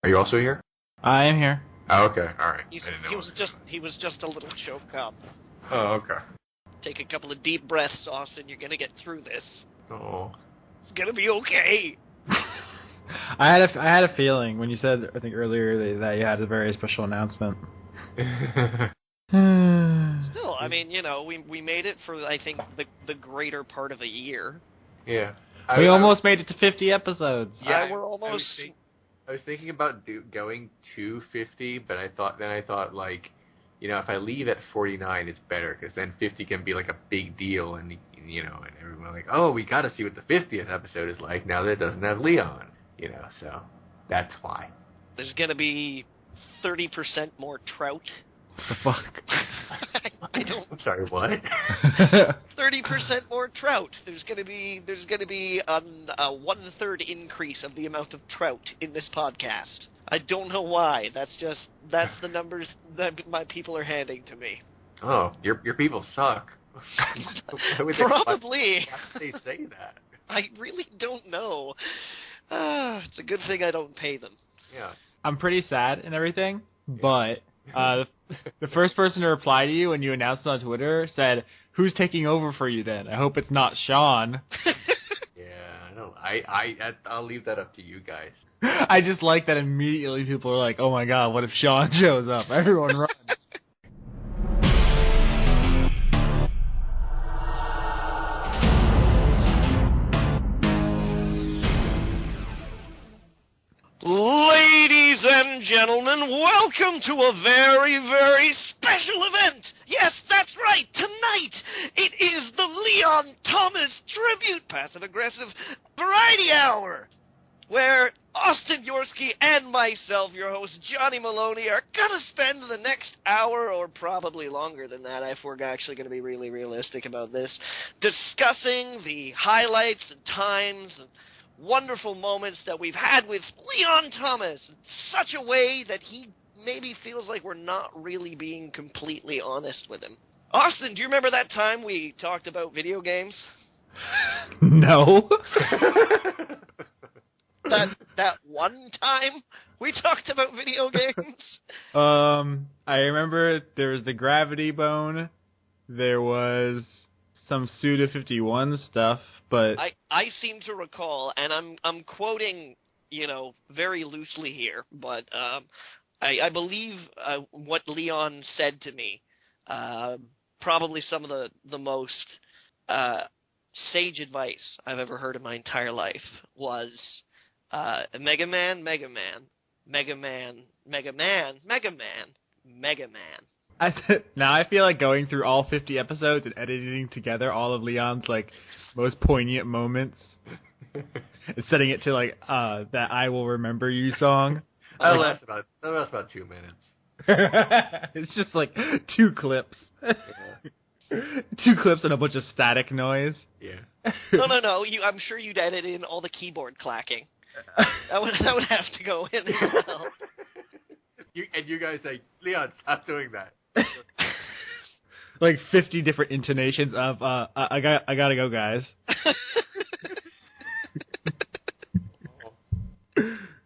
Are you also here? I am here. Oh, okay. All right. He was just a little choked up. Oh, okay. Take a couple of deep breaths, Austin. You're gonna get through this. Oh. It's gonna be okay. I had a feeling when you said, I think earlier, that you had a very special announcement. Still, I mean, we made it for, I think, the greater part of a year. Yeah. We almost made it to 50 episodes. Yeah, we're almost... I was thinking about going to 50, but I thought, like, if I leave at 49, it's better, because then 50 can be, like, a big deal, and, and everyone like, oh, we got to see what the 50th episode is like now that it doesn't have Leon, so that's why. There's going to be 30% more trout. What the fuck? I don't... I'm sorry, what? 30% more trout. There's going to be a 1/3 increase of the amount of trout in this podcast. I don't know why. That's the numbers that my people are handing to me. Oh, your people suck. Probably. Why would they say that? I really don't know. It's a good thing I don't pay them. Yeah. I'm pretty sad and everything, but the first person to reply to you when you announced it on Twitter said, "Who's taking over for you then? I hope it's not Sean." Yeah, I'll leave that up to you guys. I just like that immediately people are like, "Oh my god, what if Sean shows up?" Everyone runs. Ladies and gentlemen, welcome to a very, very special event. Yes, that's right. Tonight, it is the Leon Thomas Tribute Passive-Aggressive Variety Hour, where Austin Yorsky and myself, your host, Johnny Maloney, are going to spend the next hour, or probably longer than that, if we're actually going to be really realistic about this, discussing the highlights and times and wonderful moments that we've had with Leon Thomas in such a way that he maybe feels like we're not really being completely honest with him. Austin, do you remember that time we talked about video games? No. that one time we talked about video games? I remember there was the Gravity Bone, there was some Suda51 stuff, but I seem to recall, and I'm quoting, very loosely here, but I believe what Leon said to me, probably some of the most sage advice I've ever heard in my entire life was Mega Man, Mega Man, Mega Man, Mega Man, Mega Man, Mega Man. Now I feel like going through all 50 episodes and editing together all of Leon's most poignant moments and setting it to that "I Will Remember You" song. That lasts about 2 minutes. It's just 2 clips. Yeah. 2 clips and a bunch of static noise. Yeah. No. I'm sure you'd edit in all the keyboard clacking. That would have to go in as well. You guys say, Leon, stop doing that. 50 different intonations of I gotta go, guys.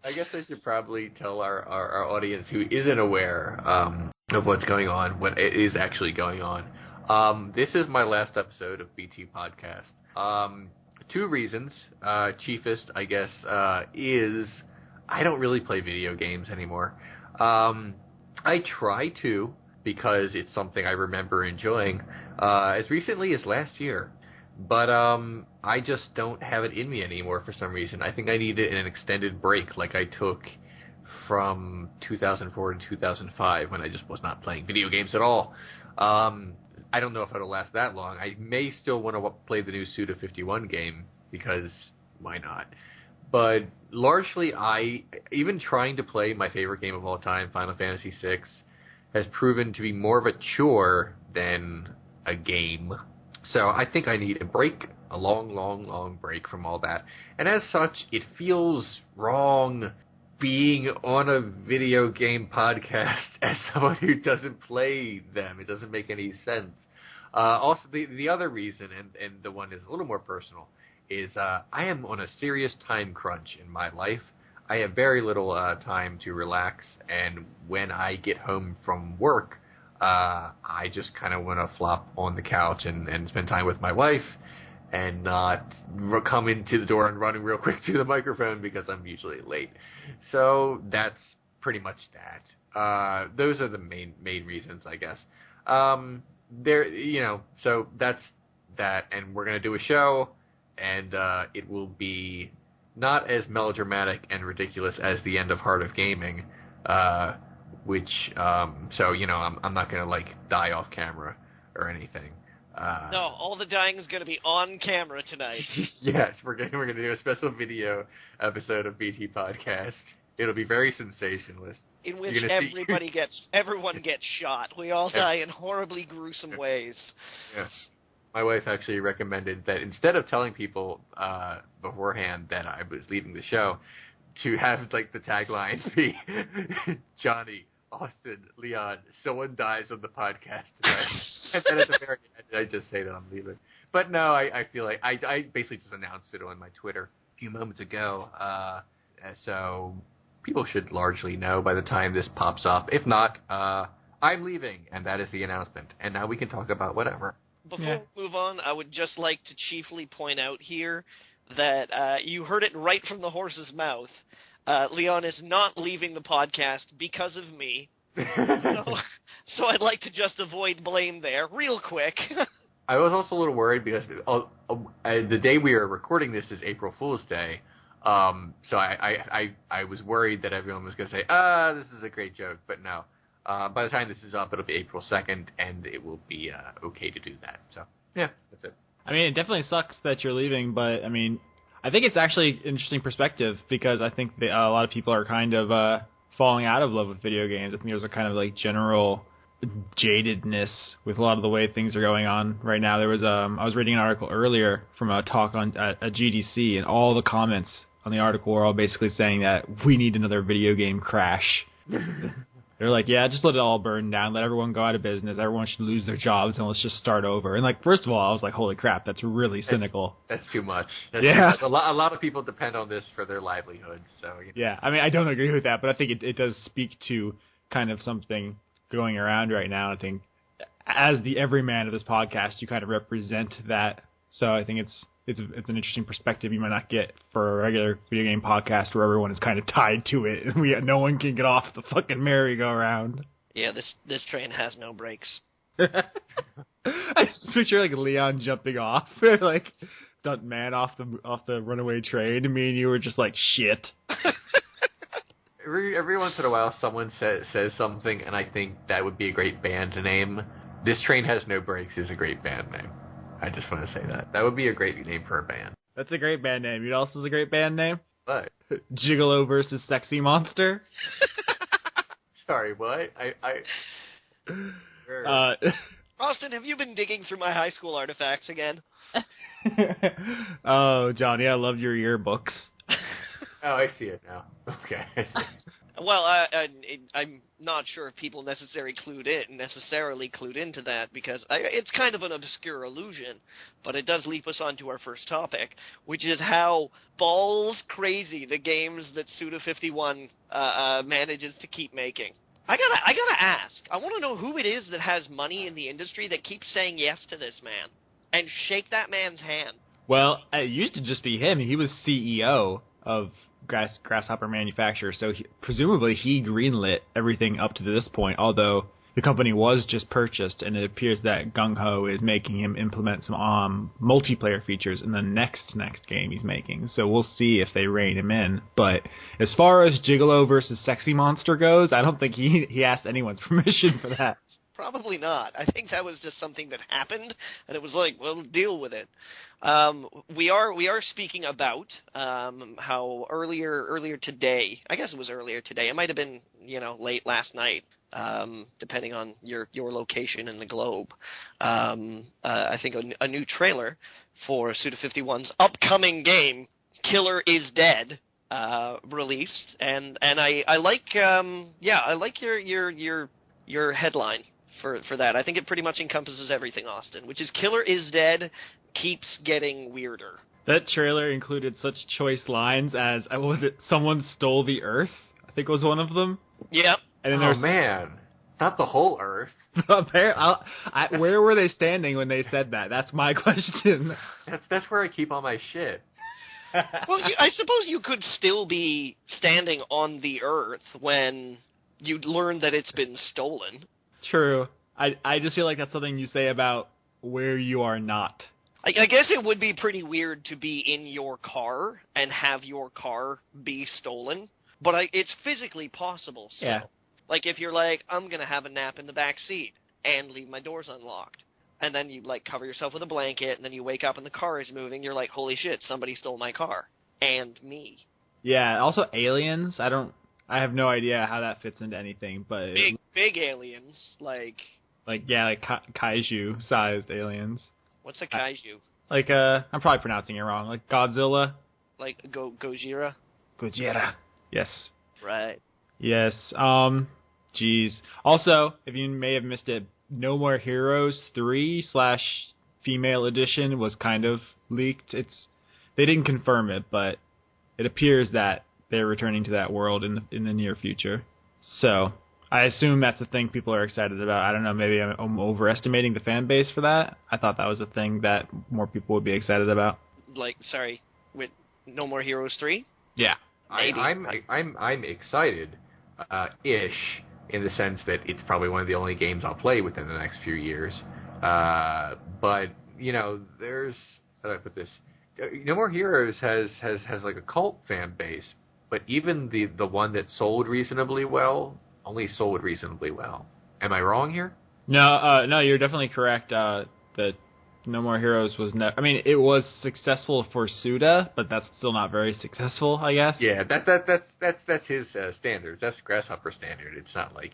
I guess I should probably tell our audience who isn't aware of what's going on, what is actually going on. This is my last episode of BT Podcast. 2 reasons. Chiefest, I guess, is I don't really play video games anymore. I try to, because it's something I remember enjoying as recently as last year. But I just don't have it in me anymore for some reason. I think I needed an extended break like I took from 2004 to 2005 when I just was not playing video games at all. I don't know if it'll last that long. I may still want to play the new Suda51 game because why not? But largely, even trying to play my favorite game of all time, Final Fantasy VI, has proven to be more of a chore than a game. So I think I need a break, a long, long, long break from all that. And as such, it feels wrong being on a video game podcast as someone who doesn't play them. It doesn't make any sense. Also, the other reason, and the one is a little more personal, is I am on a serious time crunch in my life. I have very little time to relax, and when I get home from work, I just kind of want to flop on the couch and spend time with my wife, and not come into the door and running real quick to the microphone because I'm usually late. So that's pretty much that. Those are the main reasons, I guess. So that's that, and we're gonna do a show, and it will be not as melodramatic and ridiculous as the end of Heart of Gaming, which I'm not gonna like die off camera or anything. No, all the dying is going to be on camera tonight. Yes, we're gonna do a special video episode of BT Podcast. It'll be very sensationalist. In which everyone gets shot. We all die in horribly gruesome ways. Yeah. My wife actually recommended that instead of telling people beforehand that I was leaving the show, to have like the tagline be Johnny, Austin, Leon, someone dies on the podcast tonight. And then at the very end, I just say that I'm leaving. But no, I feel like I basically just announced it on my Twitter a few moments ago. So people should largely know by the time this pops up. If not, I'm leaving, and that is the announcement. And now we can talk about whatever. Before we move on, I would just like to chiefly point out here that you heard it right from the horse's mouth. Leon is not leaving the podcast because of me. So I'd like to just avoid blame there real quick. I was also a little worried because the day we are recording this is April Fool's Day. So I was worried that everyone was going to say, this is a great joke. But no. By the time this is up, it'll be April 2nd, and it will be okay to do that. So, yeah, that's it. I mean, it definitely sucks that you're leaving, but, I mean, I think it's actually an interesting perspective because I think a lot of people are kind of falling out of love with video games. I think there's a kind of, like, general jadedness with a lot of the way things are going on right now. There was I was reading an article earlier from a talk on at GDC, and all the comments on the article were all basically saying that we need another video game crash. They're like, yeah, just let it all burn down. Let everyone go out of business. Everyone should lose their jobs, and let's just start over. And, like, first of all, I was like, holy crap, that's really cynical. That's too much. Too much. A lot of people depend on this for their livelihoods. So Yeah, I mean, I don't agree with that, but I think it does speak to kind of something going around right now. I think as the everyman of this podcast, you kind of represent that. So I think it's an interesting perspective you might not get for a regular video game podcast where everyone is kind of tied to it and no one can get off the fucking merry-go-round. Yeah, this train has no brakes. I just picture like Leon jumping off, like stunt man off the runaway train, and me and you were just like shit. Every once in a while, someone says something, and I think that would be a great band name. This Train Has No Brakes is a great band name. I just want to say that. That would be a great name for a band. That's a great band name. You know what else is a great band name? What? Gigolo versus Sexy Monster. Sorry, what? Austin, have you been digging through my high school artifacts again? Oh, Johnny, I love your yearbooks. Oh, I see it now. Okay. I see. Well, I'm not sure if people necessarily clued into that because it's kind of an obscure illusion, but it does leap us onto our first topic, which is how balls crazy the games that Suda51 manages to keep making. I gotta ask. I want to know who it is that has money in the industry that keeps saying yes to this man, and shake that man's hand. Well, it used to just be him. He was CEO of Grasshopper Manufacturer, so presumably he greenlit everything up to this point, although the company was just purchased, and it appears that Gung Ho is making him implement some multiplayer features in the next game he's making, so we'll see if they rein him in. But as far as Gigolo versus Sexy Monster goes, I don't think he asked anyone's permission for that. Probably not. I think that was just something that happened, and it was like, well, deal with it. We are speaking about how earlier today. I guess it was earlier today. It might have been late last night, depending on your location in the globe. I think a new trailer for Suda51's upcoming game, Killer is Dead, released, and I like your headline for that. I think it pretty much encompasses everything, Austin, which is Killer is Dead keeps getting weirder. That trailer included such choice lines as, what was it, someone stole the Earth? I think was one of them. Yep. And then man. Not the whole Earth. Where were they standing when they said that? That's my question. That's where I keep all my shit. Well, I suppose you could still be standing on the Earth when you learn that it's been stolen. True. I just feel like that's something you say about where you are not. I guess it would be pretty weird to be in your car and have your car be stolen, but it's physically possible still. Yeah. Like, if you're like, I'm going to have a nap in the back seat and leave my doors unlocked, and then you, like, cover yourself with a blanket, and then you wake up and the car is moving, you're like, holy shit, somebody stole my car. And me. Yeah, also aliens. I have no idea how that fits into anything, but... Big aliens, like kaiju-sized aliens. What's a kaiju? I'm probably pronouncing it wrong. Like Godzilla? Like Gojira? Gojira. Yes. Right. Yes. Jeez. Also, if you may have missed it, No More Heroes 3/female edition was kind of leaked. They didn't confirm it, but it appears that they're returning to that world in the near future. So, I assume that's a thing people are excited about. I don't know, maybe I'm overestimating the fan base for that. I thought that was a thing that more people would be excited about. With No More Heroes 3? Yeah. Maybe. I'm excited, ish, in the sense that it's probably one of the only games I'll play within the next few years. But there's how do I put this? No More Heroes has like a cult fan base, but even the one that sold reasonably well only sold reasonably well. Am I wrong here? No, you're definitely correct. That No More Heroes was it was successful for Suda, but that's still not very successful, I guess. Yeah, that's his standards. That's Grasshopper standard. It's not like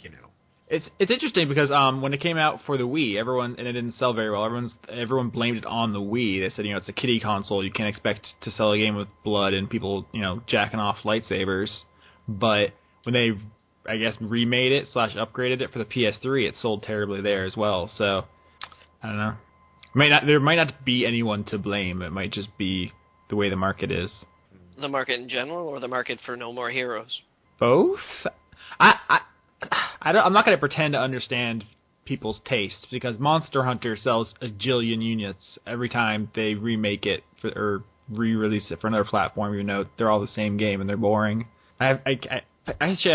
It's interesting because when it came out for the Wii, and it didn't sell very well. Everyone blamed it on the Wii. They said it's a kiddie console. You can't expect to sell a game with blood and people jacking off lightsabers. But when they I guess remade it / upgraded it for the PS3, it sold terribly there as well. So I don't know. There might not be anyone to blame. It might just be the way the market is. The market in general, or the market for No More Heroes? Both. I'm not going to pretend to understand people's tastes because Monster Hunter sells a jillion units every time they remake it or re-release it for another platform. Even though they're all the same game and they're boring. I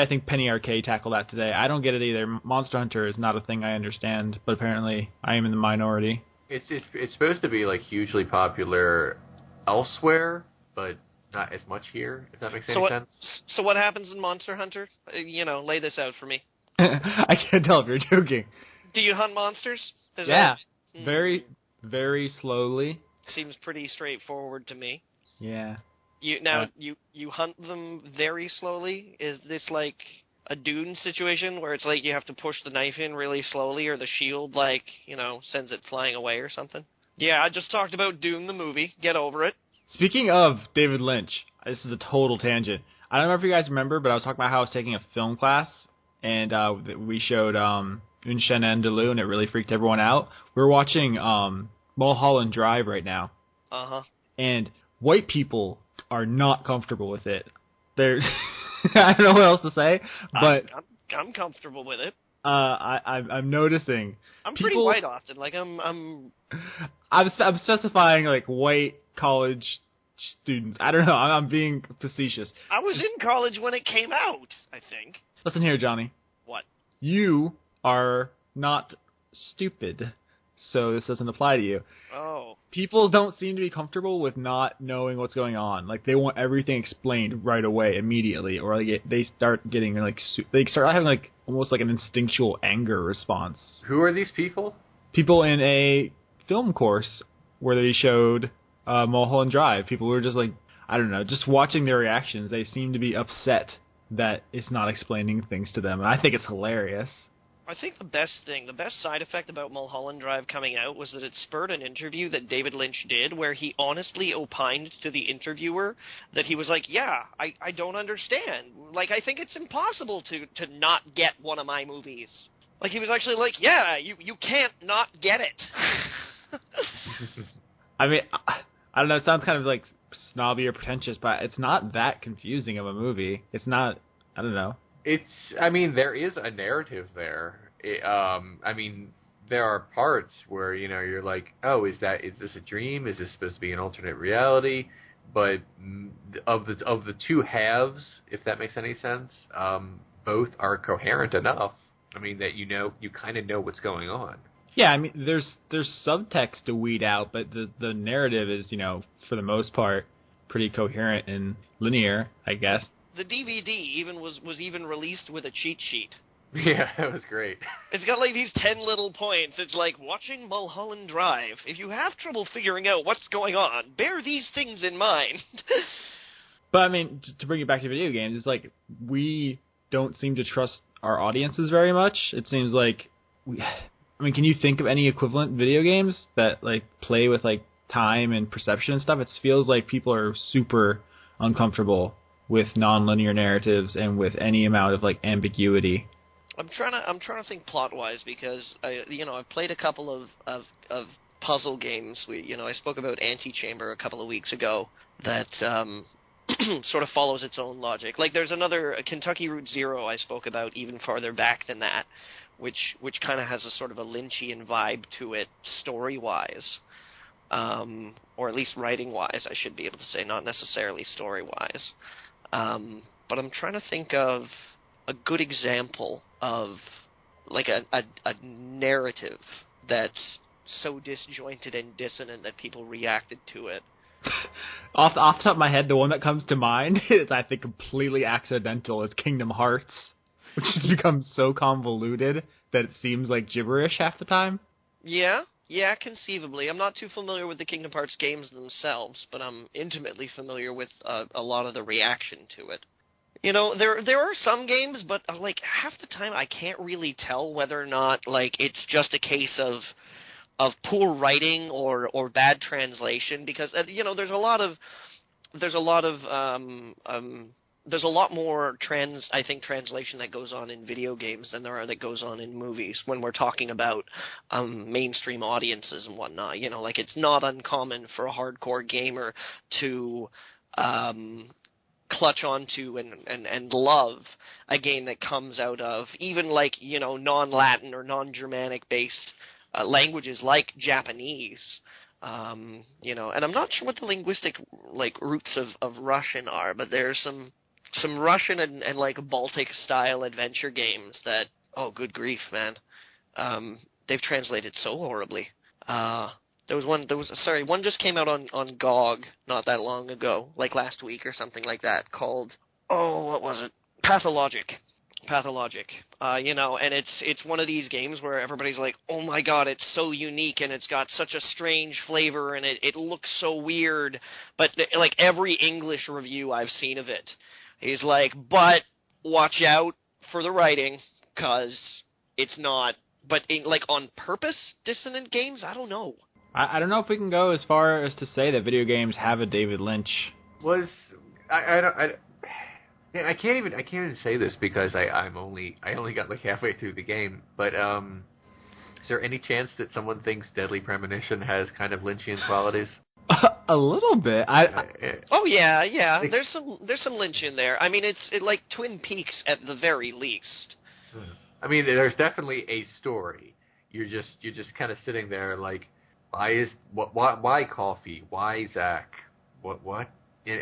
think Penny Arcade tackled that today. I don't get it either. Monster Hunter is not a thing I understand, but apparently I am in the minority. It's supposed to be like hugely popular elsewhere, but not as much here. If that makes any sense. So what happens in Monster Hunter? Lay this out for me. I can't tell if you're joking. Do you hunt monsters? Very, very slowly. Seems pretty straightforward to me. Yeah. You hunt them very slowly? Is this like a Dune situation where it's like you have to push the knife in really slowly or the shield sends it flying away or something? Yeah, I just talked about Dune the movie. Get over it. Speaking of David Lynch, this is a total tangent. I don't know if you guys remember, but I was talking about how I was taking a film class and we showed Un Chien Andalou and it really freaked everyone out. We're watching Mulholland Drive right now. Uh-huh. And white people are not comfortable with it. They're I don't know what else to say, but I'm comfortable with it. I'm noticing. I'm pretty white, Austin. Like I'm specifying like white college students. I don't know. I'm being facetious. I was in college when it came out, I think. Listen here, Johnny. What? You are not stupid, so this doesn't apply to you. Oh. People don't seem to be comfortable with not knowing what's going on. Like, they want everything explained right away, immediately, or they start getting, they start having, almost like an instinctual anger response. Who are these people? People in a film course where they showed Mulholland Drive. People were just I don't know, just watching their reactions, they seem to be upset that it's not explaining things to them, and I think it's hilarious. I think the best side effect about Mulholland Drive coming out was that it spurred an interview that David Lynch did where he honestly opined to the interviewer that he was like, yeah, I don't understand. I think it's impossible to not get one of my movies. He was actually like, yeah, you can't not get it. I mean, I don't know, it sounds kind of like snobby or pretentious, but it's not that confusing of a movie. It's not, I don't know. There is a narrative there. There are parts where, you're like, oh, is this a dream? Is this supposed to be an alternate reality? But of the two halves, if that makes any sense, both are coherent enough. That you kind of know what's going on. Yeah, there's subtext to weed out, but the narrative is, for the most part, pretty coherent and linear, I guess. The DVD even was even released with a cheat sheet. Yeah, that was great. It's got like these 10 little points. It's like watching Mulholland Drive. If you have trouble figuring out what's going on, bear these things in mind. But to bring it back to video games, it's like we don't seem to trust our audiences very much. It seems like can you think of any equivalent video games that like play with like time and perception and stuff? It feels like people are super uncomfortable with non-linear narratives and with any amount of like ambiguity. I'm trying to think plot-wise because I've played a couple of puzzle games. I spoke about Antechamber a couple of weeks ago that sort of follows its own logic. Like there's another Kentucky Route Zero I spoke about even farther back than that, which kind of has a sort of a Lynchian vibe to it story-wise, or at least writing-wise, I should be able to say, not necessarily story-wise. But I'm trying to think of a good example of like a narrative that's so disjointed and dissonant that people reacted to it. Off the top of my head, the one that comes to mind is, I think, completely accidental, is Kingdom Hearts, which has become so convoluted that it seems like gibberish half the time. Yeah, conceivably. I'm not too familiar with the Kingdom Hearts games themselves, but I'm intimately familiar with a lot of the reaction to it. There are some games, but like half the time I can't really tell whether or not like it's just a case of poor writing or bad translation, because there's a lot more translation that goes on in video games than that goes on in movies when we're talking about mainstream audiences and whatnot. Like it's not uncommon for a hardcore gamer to clutch onto and love a game that comes out of even like non-Latin or non-Germanic based languages like Japanese, and I'm not sure what the linguistic like roots of Russian are, but there's some Russian and like Baltic style adventure games that, oh good grief, man, they've translated so horribly. One just came out on GOG not that long ago, like last week or something like that, called, what was it? Pathologic. And it's one of these games where everybody's like, oh my god, it's so unique and it's got such a strange flavor and it looks so weird. But like every English review I've seen of it is like, but watch out for the writing, because it's not, but like on purpose dissonant games, I don't know. I don't know if we can go as far as to say that video games have a David Lynch. I can't even say this because I only got like halfway through the game. But is there any chance that someone thinks Deadly Premonition has kind of Lynchian qualities? A little bit. Oh yeah. There's some Lynch in there. It's like Twin Peaks at the very least. There's definitely a story. You're just kind of sitting there like, why coffee? Why Zach? What?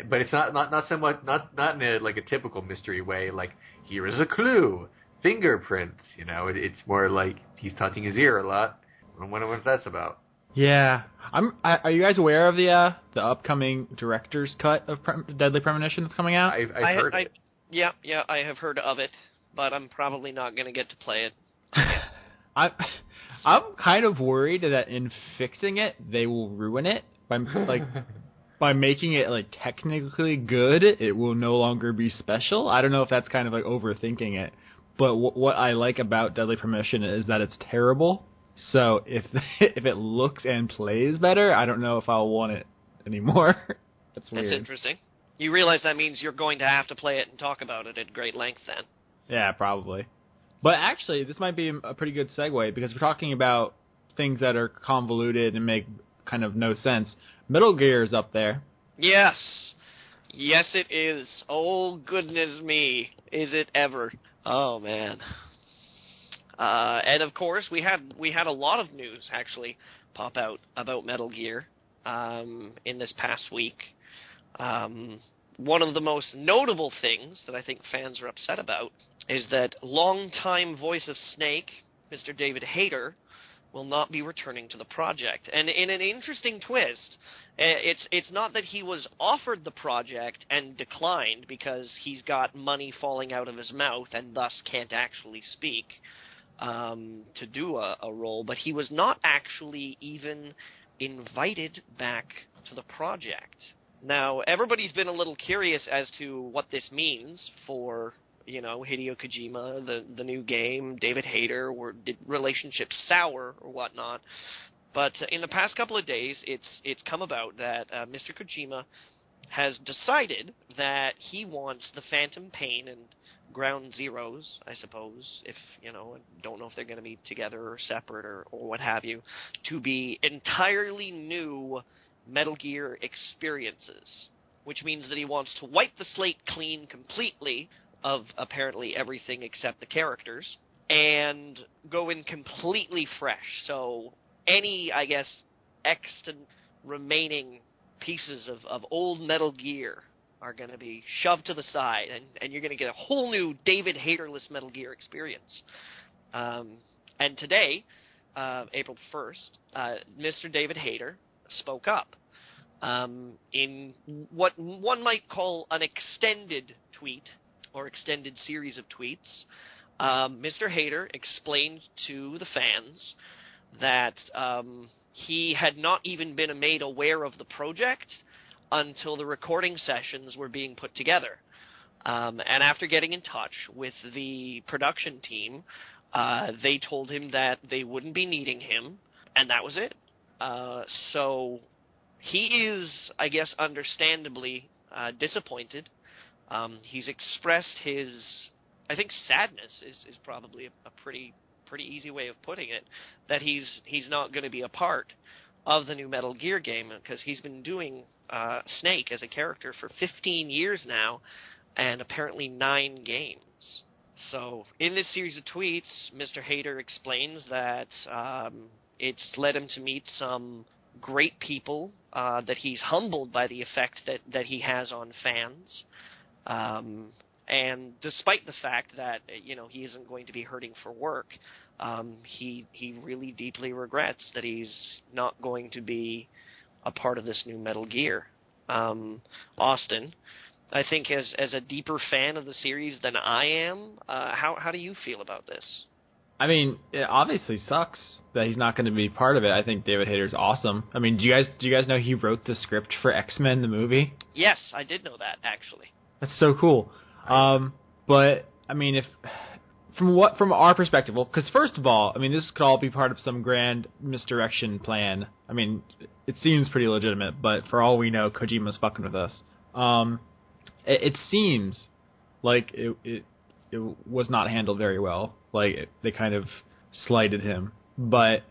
But it's not so much not in a like a typical mystery way. Like, here is a clue, fingerprints. It's more like he's touching his ear a lot. I wonder what that's about. Yeah, are you guys aware of the upcoming director's cut of Deadly Premonition that's coming out? I've heard it. Yeah, I have heard of it, but I'm probably not going to get to play it. I'm kind of worried that in fixing it, they will ruin it by making it like technically good. It will no longer be special. I don't know if that's kind of like overthinking it, but what I like about Deadly Premonition is that it's terrible. So if it looks and plays better, I don't know if I'll want it anymore. That's weird. That's interesting. You realize that means you're going to have to play it and talk about it at great length then. Yeah, probably. But actually, this might be a pretty good segue, because we're talking about things that are convoluted and make kind of no sense. Metal Gear is up there. Yes. Yes, it is. Oh, goodness me. Is it ever? Oh, man. And, of course, we had a lot of news, actually, pop out about Metal Gear in this past week. One of the most notable things that I think fans are upset about is that longtime voice of Snake, Mr. David Hayter, will not be returning to the project. And in an interesting twist, it's not that he was offered the project and declined because he's got money falling out of his mouth and thus can't actually speak to do a role, but he was not actually even invited back to the project. Now, everybody's been a little curious as to what this means for, Hideo Kojima, the new game, David Hayter, did relationships sour or whatnot. But in the past couple of days, it's come about that Mr. Kojima has decided that he wants the Phantom Pain and Ground Zeroes, I suppose, if, I don't know if they're going to be together or separate or what have you, to be entirely new Metal Gear experiences, which means that he wants to wipe the slate clean completely of apparently everything except the characters and go in completely fresh. So any, I guess, extant remaining pieces of old Metal Gear are going to be shoved to the side, and you're going to get a whole new David Hayterless Metal Gear experience. And today, April 1st, Mr. David Hayter spoke up in what one might call an extended tweet or extended series of tweets. Mr. Hayter explained to the fans that he had not even been made aware of the project until the recording sessions were being put together. And after getting in touch with the production team, they told him that they wouldn't be needing him, and that was it. So he is, I guess, understandably disappointed. He's expressed his, I think, sadness is probably a pretty easy way of putting it, that he's not going to be a part of the new Metal Gear game, because he's been doing Snake as a character for 15 years now, and apparently 9 games. So in this series of tweets, Mr. Hayter explains that it's led him to meet some great people, that he's humbled by the effect that he has on fans. And despite the fact that, he isn't going to be hurting for work, he really deeply regrets that he's not going to be a part of this new Metal Gear. Austin, I think as a deeper fan of the series than I am, how do you feel about this? I mean, it obviously sucks that he's not going to be part of it. I think David Hayter's awesome. I mean, do you guys know he wrote the script for X-Men the movie? Yes, I did know that, actually. That's so cool. But I mean, if from our perspective, well, because first of all, I mean, this could all be part of some grand misdirection plan. I mean, it seems pretty legitimate, but for all we know, Kojima's fucking with us. It seems like it was not handled very well. Like they kind of slighted him. But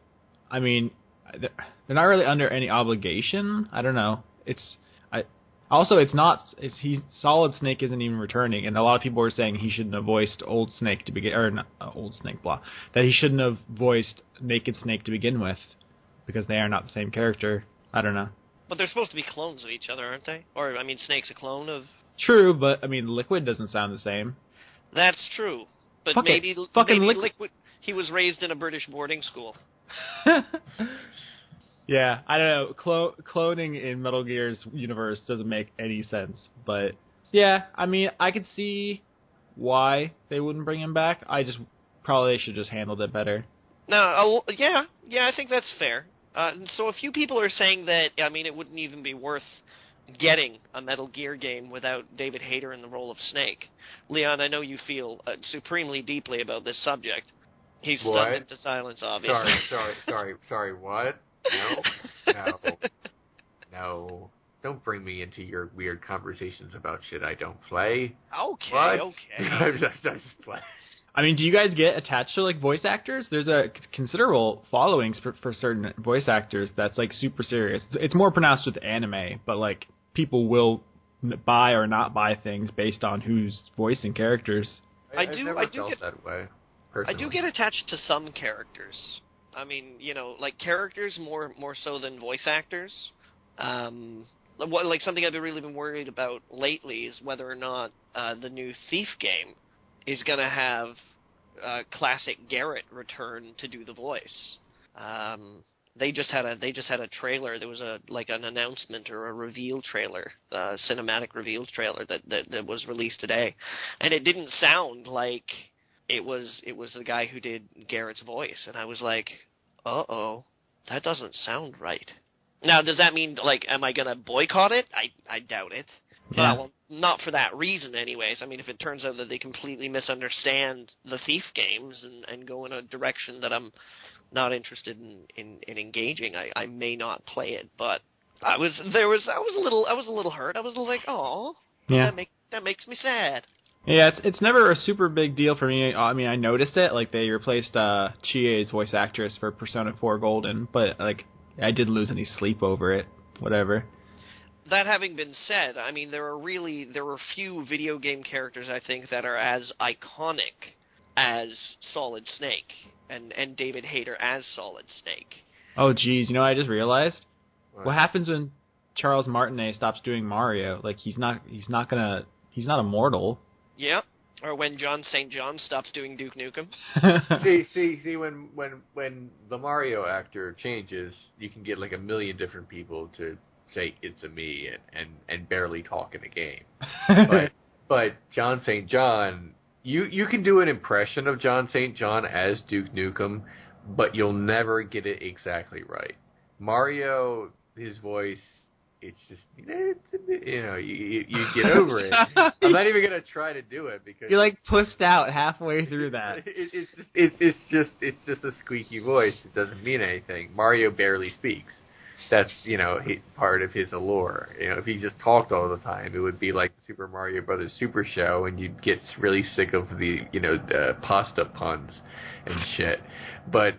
I mean, they're not really under any obligation. I don't know. Solid Snake isn't even returning, and a lot of people are saying he shouldn't have voiced Old Snake to begin, or not Old Snake, blah, that he shouldn't have voiced Naked Snake to begin with, because they are not the same character. I don't know. But they're supposed to be clones of each other, aren't they? Or, I mean, Snake's a clone of... True, but, I mean, Liquid doesn't sound the same. That's true. But maybe Liquid... He was raised in a British boarding school. Yeah, I don't know. Cloning in Metal Gear's universe doesn't make any sense. But, yeah, I mean, I could see why they wouldn't bring him back. Probably should just handled it better. No, yeah, I think that's fair. So a few people are saying that, I mean, it wouldn't even be worth getting a Metal Gear game without David Hayter in the role of Snake. Leon, I know you feel supremely deeply about this subject. He's stunned into silence, obviously. Sorry, what? No. Don't bring me into your weird conversations about shit I don't play. Okay, what? okay. I'm just playing. I mean, do you guys get attached to like voice actors? There's a considerable followings for certain voice actors that's like super serious. It's more pronounced with anime, but like people will buy or not buy things based on who's voicing characters. I've never felt that way. Personally. I do get attached to some characters. I mean, like characters more so than voice actors. Like something I've really been worried about lately is whether or not the new Thief game is going to have classic Garrett return to do the voice. They just had a trailer. There was an announcement or a reveal trailer, cinematic reveal trailer that was released today, and it didn't sound like it was the guy who did Garrett's voice, and I was like, uh-oh, that doesn't sound right. Now, does that mean, like, am I going to boycott it? I doubt it. Yeah. Well, not for that reason anyways. I mean, if it turns out that they completely misunderstand the Thief games and go in a direction that I'm not interested in engaging, I may not play it. But I was a little hurt. I was like, oh, yeah, that makes me sad. Yeah, it's never a super big deal for me. I mean, I noticed it. Like, they replaced Chie's voice actress for Persona 4 Golden, but, like, I didn't lose any sleep over it. Whatever. That having been said, I mean, there are few video game characters, I think, that are as iconic as Solid Snake and David Hayter as Solid Snake. Oh, geez. You know what I just realized? What happens when Charles Martinet stops doing Mario? Like, he's not immortal. Yeah. Or when John St. John stops doing Duke Nukem. see, when the Mario actor changes, you can get like a million different people to say it's a me and barely talk in a game. but John St. John, you can do an impression of John St. John as Duke Nukem, but you'll never get it exactly right. Mario, his voice, it's just, you get over it. I'm not even gonna try to do it because you're like pussed out halfway through that. It's just a squeaky voice. It doesn't mean anything. Mario barely speaks. That's part of his allure. If he just talked all the time, it would be like the Super Mario Brothers Super Show, and you'd get really sick of the pasta puns and shit. But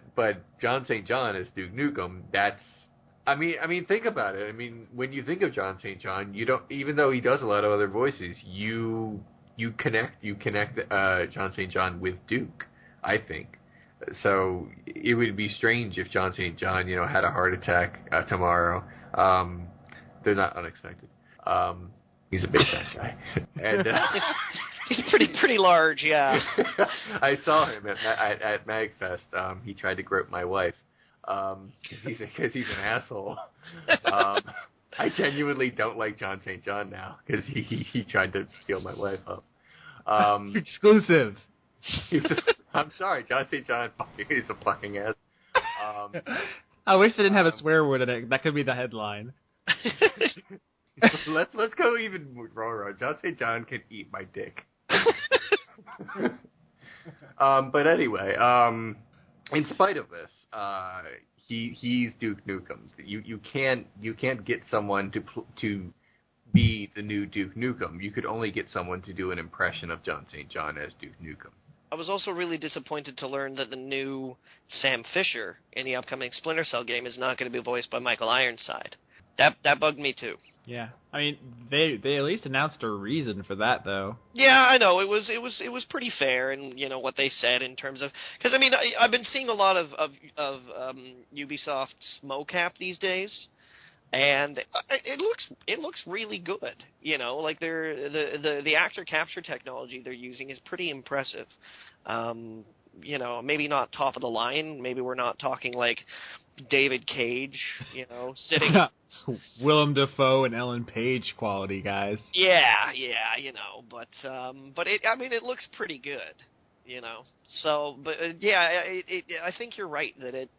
John St. John as Duke Nukem, that's. I mean, think about it. I mean, when you think of John St. John, you don't. Even though he does a lot of other voices, you connect John St. John with Duke. I think. So it would be strange if John St. John, had a heart attack tomorrow. They're not unexpected. He's a big fat guy, and he's pretty large. Yeah. I saw him at MagFest. He tried to grope my wife. Because he's an asshole. I genuinely don't like John St. John now because he tried to steal my wife up. Exclusive. I'm sorry, John St. John is a fucking ass. I wish they didn't have a swear word in it. That could be the headline. Let's go even raw. John St. John can eat my dick. But anyway, in spite of this, he's Duke Nukem. You can't get someone to be the new Duke Nukem. You could only get someone to do an impression of John St. John as Duke Nukem. I was also really disappointed to learn that the new Sam Fisher in the upcoming Splinter Cell game is not going to be voiced by Michael Ironside. That bugged me too. Yeah, I mean they at least announced a reason for that though. Yeah, I know it was pretty fair in what they said in terms of because I mean I've been seeing a lot of Ubisoft's mocap these days, and it looks really good. Like the actor capture technology they're using is pretty impressive. Maybe not top of the line. Maybe we're not talking like David Cage, sitting. Willem Dafoe and Ellen Page quality, guys. Yeah, but it looks pretty good, So, but I think you're right that it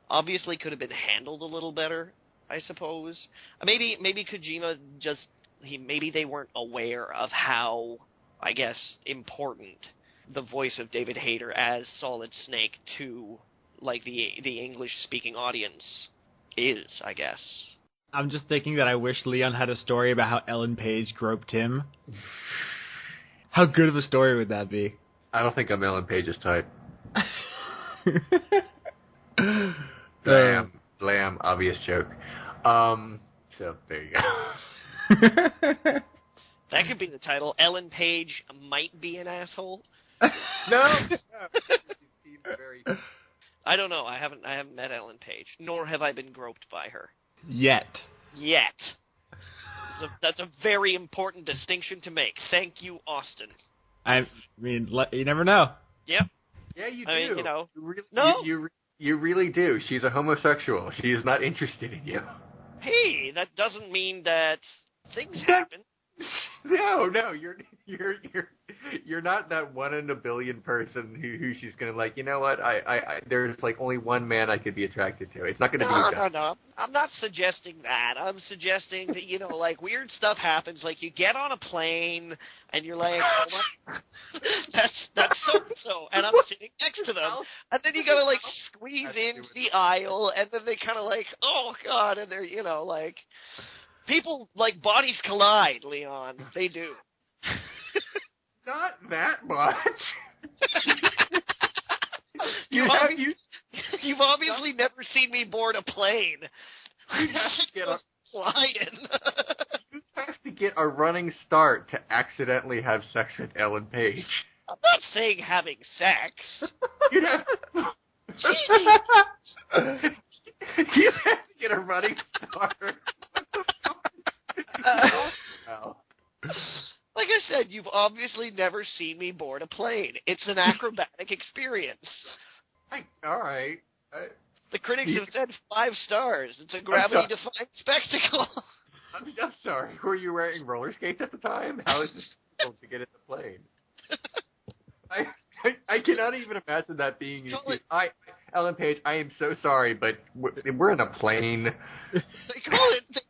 obviously could have been handled a little better. I suppose maybe Kojima maybe they weren't aware of how, I guess, important the voice of David Hayter as Solid Snake to like the English speaking audience is, I guess. I'm just thinking that I wish Leon had a story about how Ellen Page groped him. How good of a story would that be? I don't think I'm Ellen Page's type. Lamb, obvious joke. So there you go. That could be the title. Ellen Page might be an asshole. No. She seems very. I don't know. I haven't met Ellen Page, nor have I been groped by her. Yet. That's a very important distinction to make. Thank you, Austin. I mean, you never know. Yep. Yeah, you do. I mean, you really do. She's a homosexual. She is not interested in you. Hey, that doesn't mean that things happen. No, you're not that 1 in a billion person who she's gonna like. You know what? There's like only one man I could be attracted to. It's not gonna be. No. I'm not suggesting that. I'm suggesting that like weird stuff happens. Like you get on a plane and you're like, oh my, that's so, and I'm sitting next to them, and then you gotta like squeeze into the aisle, and then they kind of like, oh god, and they're like. People, like, bodies collide, Leon. They do. Not that much. You've obviously never seen me board a plane. You have to get flying. You have to get a running start to accidentally have sex with Ellen Page. I'm not saying having sex. You'd have you have to get a running start. Like I said, you've obviously never seen me board a plane. It's an acrobatic experience. All right. The critics have said 5 stars. It's a gravity-defying spectacle. I'm sorry. Were you wearing roller skates at the time? How is this difficult to get in the plane? I cannot even imagine that being you. Ellen Page, I am so sorry, but we're in a plane. They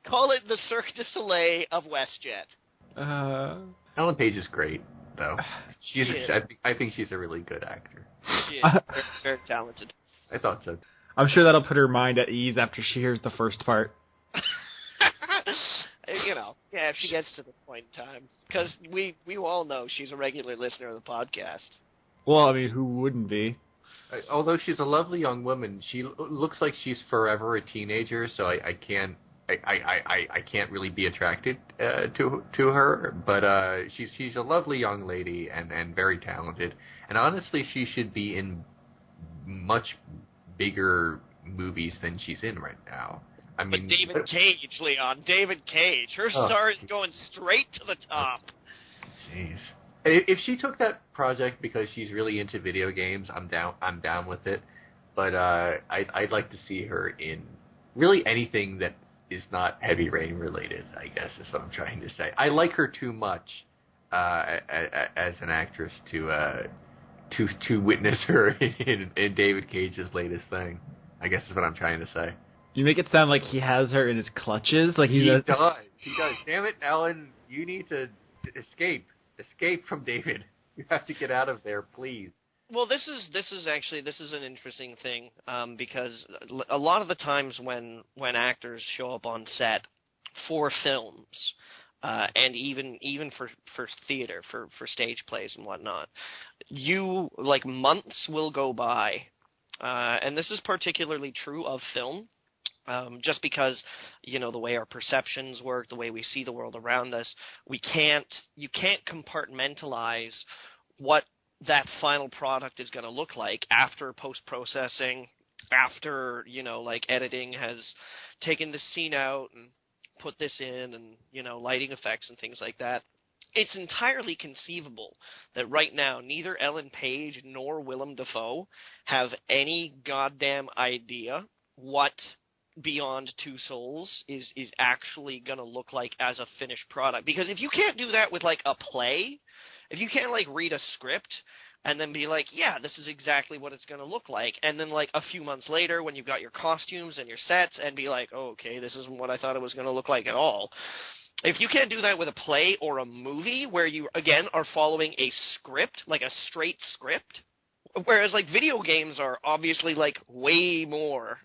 call it the Cirque du Soleil of WestJet. Ellen Page is great, though. I think she's a really good actor. She is very, very talented. I thought so. I'm sure that'll put her mind at ease after she hears the first part. If she gets to the point in time. Because we all know she's a regular listener of the podcast. Well, I mean, who wouldn't be? Although she's a lovely young woman, she looks like she's forever a teenager, so I can't really be attracted to her. But she's a lovely young lady and very talented. And honestly, she should be in much bigger movies than she's in right now. I mean, but David Cage, Leon, David Cage, her star is going straight to the top. Jeez. If she took that project because she's really into video games, I'm down with it. But I'd like to see her in really anything that is not Heavy Rain related, I guess is what I'm trying to say. I like her too much as an actress to witness her in David Cage's latest thing, I guess is what I'm trying to say. You make it sound like he has her in his clutches. Like he does. He does. Damn it, Ellen, you need to escape. Escape from David. You have to get out of there, please. Well, this is an interesting thing because a lot of the times when actors show up on set for films and even for theater, for stage plays and whatnot, months will go by, and this is particularly true of film. Just because, the way our perceptions work, the way we see the world around us, you can't compartmentalize what that final product is going to look like after post-processing, after, editing has taken the scene out and put this in and, lighting effects and things like that. It's entirely conceivable that right now neither Ellen Page nor Willem Dafoe have any goddamn idea what Beyond Two Souls is actually going to look like as a finished product. Because if you can't do that with, a play, if you can't, read a script and then be like, yeah, this is exactly what it's going to look like, and then, a few months later when you've got your costumes and your sets and be like, oh, okay, this isn't what I thought it was going to look like at all. If you can't do that with a play or a movie where you, again, are following a script, like a straight script, whereas, video games are obviously, way more,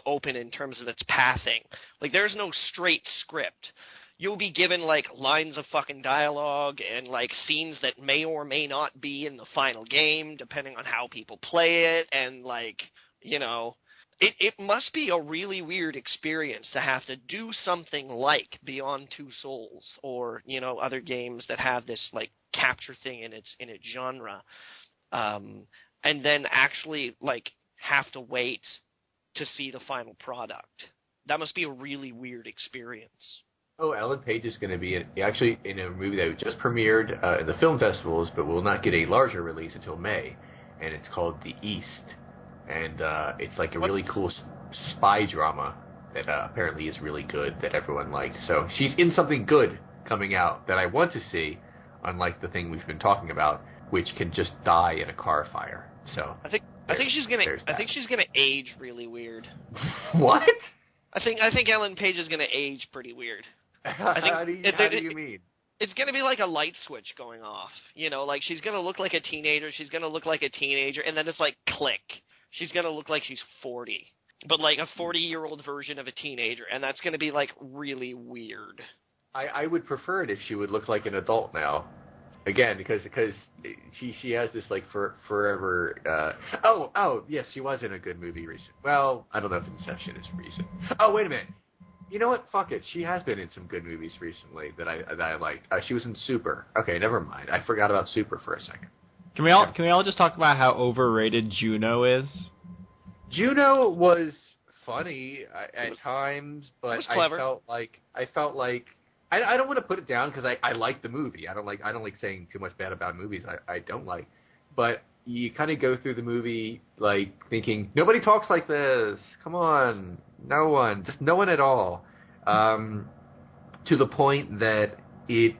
open in terms of its pathing. There's no straight script. you'll be given, like, lines of fucking dialogue and, like, scenes that may or may not be in the final game, depending on how people play it, and, like, you know, it must be a really weird experience to have to do something like Beyond Two Souls, or, you know, other games that have this, like, capture thing in its genre, and then actually, like, have to wait to see the final product. That must be a really weird experience. Oh, Ellen Page is going to be actually in a movie that just premiered in the film festivals, but will not get a larger release until May, and it's called The East, and it's like a really cool spy drama that apparently is really good, that everyone liked. So she's in something good coming out that I want to see, unlike the thing we've been talking about, which can just die in a car fire. So I think she's gonna age really weird. What? I think Ellen Page is gonna age pretty weird. How do you mean? It's going to be like a light switch going off. You know, like she's going to look like a teenager, and then it's like click. She's going to look like she's 40. But like a 40-year-old version of a teenager, and that's going to be like really weird. I would prefer it if she would look like an adult now. Again, because she has this like forever. Yes, she was in a good movie recently. Well, I don't know if Inception is recent. Oh, wait a minute. You know what? Fuck it. She has been in some good movies recently that I liked. She was in Super. Okay, never mind. I forgot about Super for a second. Can we all just talk about how overrated Juno is? Juno was funny at times, but I felt like I don't want to put it down because I like the movie. I don't like saying too much bad about movies I don't like, but you kind of go through the movie like thinking nobody talks like this. Come on, no one, just no one at all. To the point that it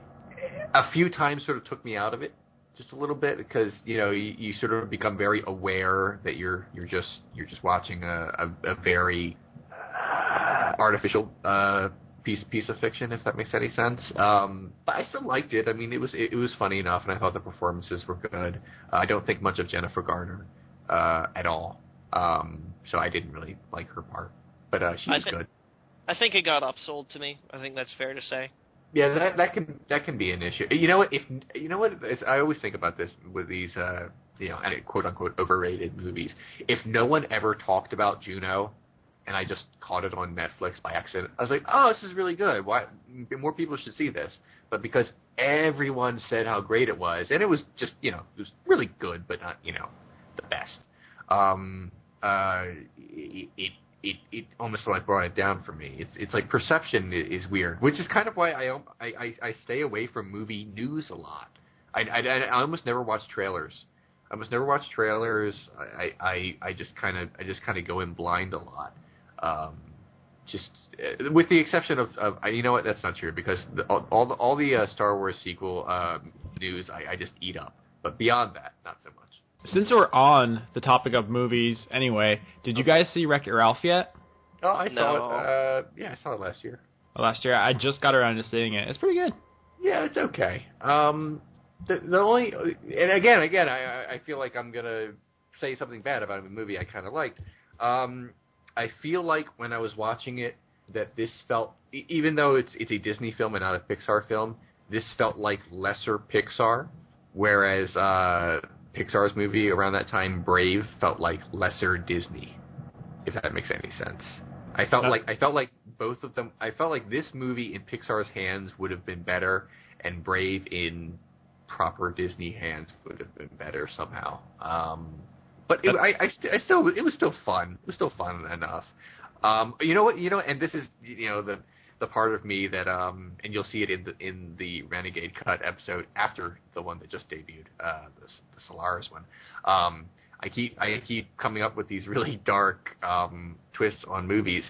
a few times sort of took me out of it just a little bit because you sort of become very aware that you're just watching a very artificial piece of fiction, if that makes any sense. But I still liked it. I mean, it was funny enough, and I thought the performances were good. I don't think much of Jennifer Garner at all, so I didn't really like her part. But she was good. I think it got upsold to me. I think that's fair to say. Yeah, that can be an issue. You know what? I always think about this with these quote unquote overrated movies. If no one ever talked about Juno, and I just caught it on Netflix by accident, I was like, oh, this is really good. Why more people should see this? But because everyone said how great it was, and it was just it was really good, but not the best. It almost like brought it down for me. It's like perception is weird, which is kind of why I stay away from movie news a lot. I almost never watch trailers. I just kind of go in blind a lot. Just with the exception of you know what, that's not true because all the Star Wars sequel news I just eat up. But beyond that, not so much. Since we're on the topic of movies anyway, did you guys see Wreck-It Ralph yet? Oh, I saw it. Yeah, I saw it last year. Last year, I just got around to seeing it. It's pretty good. Yeah, it's okay. The only, and again, I feel like I'm gonna say something bad about a movie I kind of liked. I feel like when I was watching it, that this felt, even though it's a Disney film and not a Pixar film, this felt like lesser Pixar, whereas Pixar's movie around that time, Brave, felt like lesser Disney, if that makes any sense. I felt like both of them. I felt like this movie in Pixar's hands would have been better, and Brave in proper Disney hands would have been better somehow. But it was still fun. It was still fun enough. And this is the part of me that and you'll see it in the Renegade Cut episode after the one that just debuted, the Solaris one. I keep coming up with these really dark twists on movies,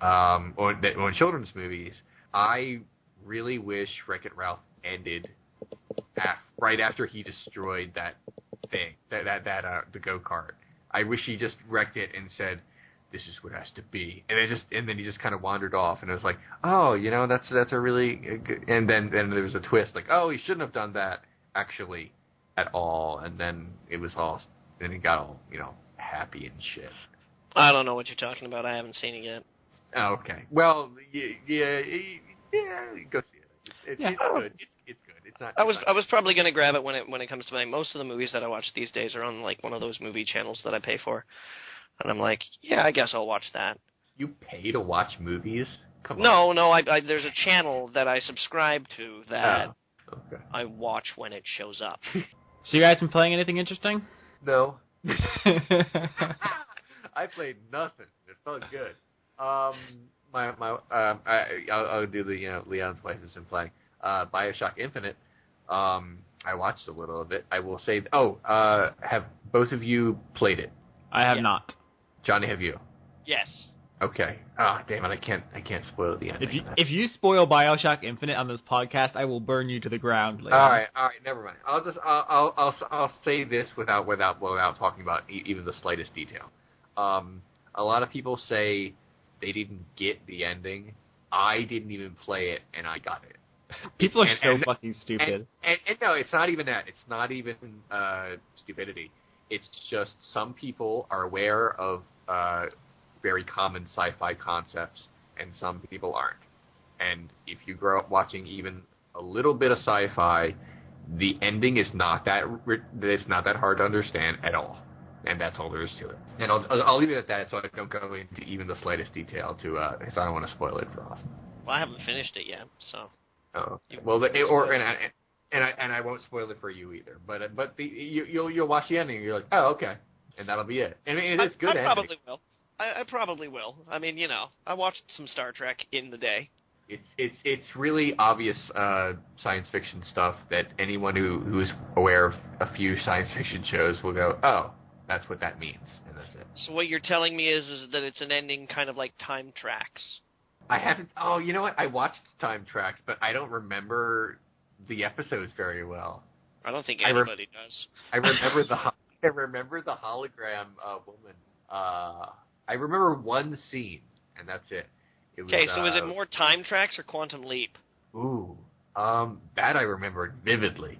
on children's movies. I really wish Wreck-It Ralph ended right after he destroyed that thing, the go-kart. I wish he just wrecked it and said, "This is what has to be," and then he just kind of wandered off, and it was like, oh, that's a really good, and then there was a twist, like, oh, he shouldn't have done that actually at all, and then it got all happy and shit. I don't know what you're talking about. I haven't seen it yet. Oh, okay. Well, yeah, Yeah, go see it. It's good. It's good. It's not. I was probably gonna grab it when it comes to most of the movies that I watch these days are on like one of those movie channels that I pay for, and I'm like, yeah, I guess I'll watch that. You pay to watch movies? Come on. No, I there's a channel that I subscribe to that I watch when it shows up. So you guys been playing anything interesting? No. I played nothing. It felt good. I'll do the Leon's wife has been playing BioShock Infinite. I watched a little of it. I will say, have both of you played it? I have not. Johnny, have you? Yes. Okay. Damn it! I can't spoil the ending. If you spoil BioShock Infinite on this podcast, I will burn you to the ground, Leon. All right. Never mind. I'll say this without talking about even the slightest detail. A lot of people say they didn't get the ending. I didn't even play it, and I got it. People are so fucking stupid. And no, it's not even that. It's not even stupidity. It's just some people are aware of very common sci-fi concepts, and some people aren't. And if you grow up watching even a little bit of sci-fi, the ending is not that hard to understand at all. And that's all there is to it. And I'll leave it at that, so I don't go into even the slightest detail because I don't want to spoil it for Austin. Well, I haven't finished it yet, so. Oh, well, I won't spoil it for you either. But you'll watch the ending and you're like, oh, okay, and that'll be it. I mean, it's good. I probably will. I probably will. I mean, I watched some Star Trek in the day. It's really obvious science fiction stuff that anyone who's aware of a few science fiction shows will go, oh, that's what that means, and that's it. So what you're telling me is that it's an ending kind of like Time Tracks. I haven't. Oh, you know what? I watched Time Tracks, but I don't remember the episodes very well. I don't think anybody does. I remember the hologram woman. I remember one scene, and that's it. Okay, so is it more Time Tracks or Quantum Leap? Ooh, that I remember vividly.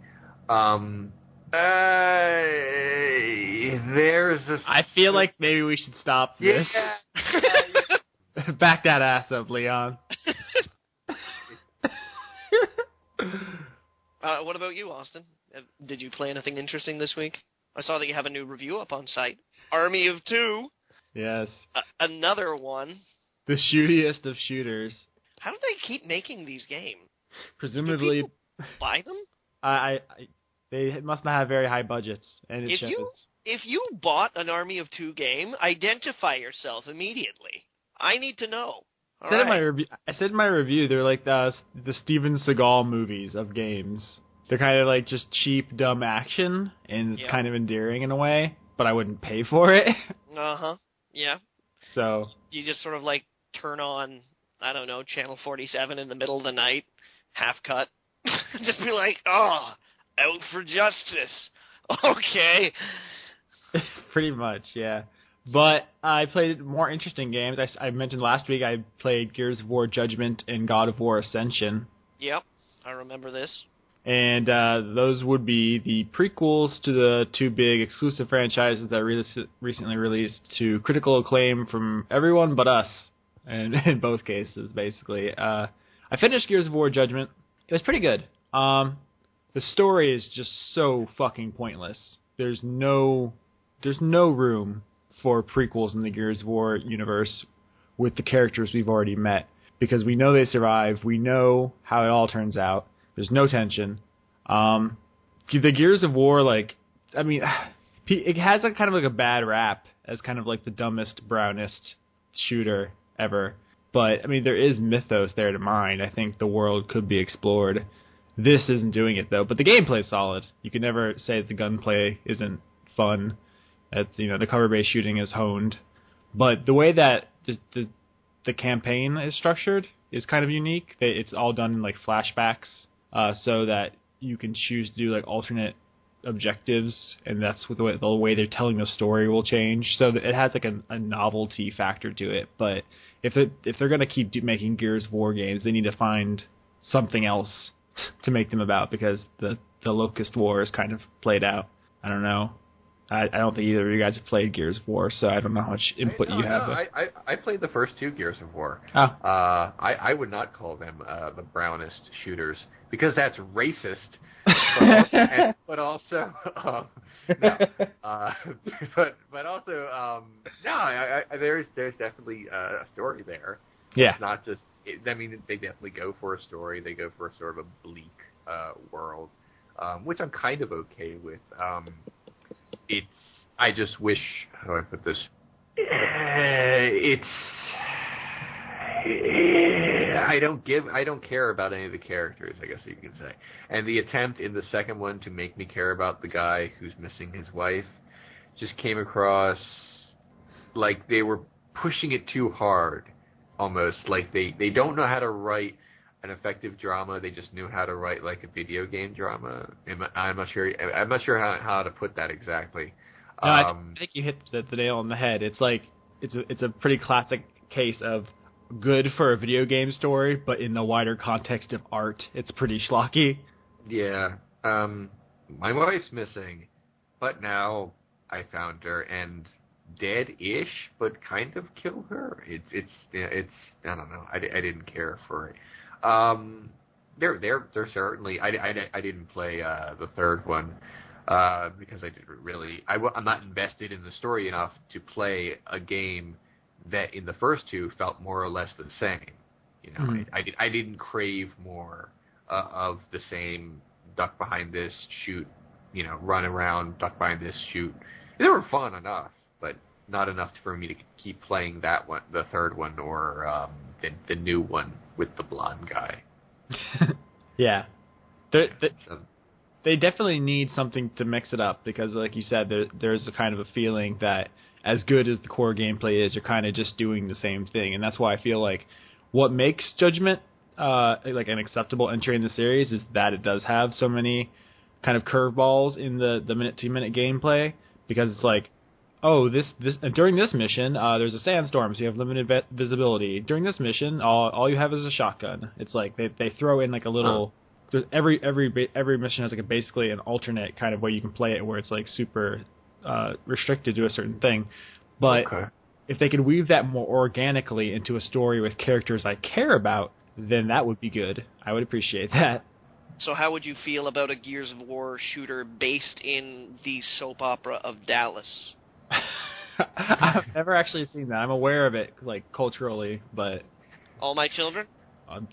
There's a. I feel like maybe we should stop this. Yeah. Back that ass up, Leon. What about you, Austin? Did you play anything interesting this week? I saw that you have a new review up on site. Army of Two. Yes. Another one. The shootiest of shooters. How do they keep making these games? Presumably. Do people buy them? They must not have very high budgets, and it shows. If you bought an Army of Two game, identify yourself immediately. I need to know. I said in my review, they're like the Steven Seagal movies of games. They're kind of like just cheap, dumb action, and it's kind of endearing in a way, but I wouldn't pay for it. Uh-huh. Yeah. So you just sort of like turn on, I don't know, Channel 47 in the middle of the night, half cut, just be like, oh, out for justice. Okay. Pretty much, yeah. But I played more interesting games. I mentioned last week I played Gears of War Judgment and God of War Ascension. Yep, I remember this. And those would be the prequels to the two big exclusive franchises that recently released to critical acclaim from everyone but us, and in both cases, basically. I finished Gears of War Judgment. It was pretty good. The story is just so fucking pointless. There's no room for prequels in the Gears of War universe with the characters we've already met, because we know they survive, we know how it all turns out. There's no tension. The Gears of War, it has a kind of like a bad rap as kind of like the dumbest, brownest shooter ever. But, I mean, there is mythos there to mine. I think the world could be explored. This isn't doing it, though. But the gameplay's solid. You can never say that the gunplay isn't fun. That, the cover-based shooting is honed. But the way that the campaign is structured is kind of unique. It's all done in, flashbacks. So that you can choose to do alternate objectives, and that's the way they're telling the story will change. So that it has a novelty factor to it. But if they're gonna keep making Gears of War games, they need to find something else to make them about, because the Locust War is kind of played out. I don't know. I don't think either of you guys have played Gears of War, so I don't know how much input you have. No, I played the first 2 Gears of War. Oh. I would not call them the brownest shooters because that's racist. But also, there's definitely a story there. Yeah. It's not just. I mean, they definitely go for a story. They go for a sort of a bleak world, which I'm kind of okay with. I just wish. How do I put this? I don't care about any of the characters, I guess you can say. And the attempt in the second one to make me care about the guy who's missing his wife just came across like they were pushing it too hard, almost. Like they don't know how to write an effective drama. They just knew how to write like a video game drama. I'm not sure how to put that exactly. No, I think you hit the nail on the head. It's like it's a pretty classic case of good for a video game story, but in the wider context of art, it's pretty schlocky. Yeah. My wife's missing, but now I found her and dead-ish, but kind of kill her. It's I don't know. I didn't care for it. They're certainly. I didn't play the third one. Because I didn't really, I'm not invested in the story enough to play a game that in the first 2 felt more or less the same. You know, mm-hmm. I didn't crave more of the same duck behind this, shoot, run around, duck behind this, shoot. They were fun enough, but not enough for me to keep playing that one, the third one, or the new one with the blonde guy. Yeah. They definitely need something to mix it up because, like you said, there's a kind of a feeling that as good as the core gameplay is, you're kind of just doing the same thing. And that's why I feel like what makes Judgment like an acceptable entry in the series is that it does have so many kind of curveballs in the minute-to-minute gameplay, because it's like, oh, this during this mission, there's a sandstorm, so you have limited visibility. During this mission, all you have is a shotgun. It's like they throw in like a little... Every mission has like basically an alternate kind of way you can play it, where it's like super restricted to a certain thing. But if they could weave that more organically into a story with characters I care about, then that would be good. I would appreciate that. So how would you feel about a Gears of War shooter based in the soap opera of Dallas? I've never actually seen that. I'm aware of it, like culturally, but All My Children?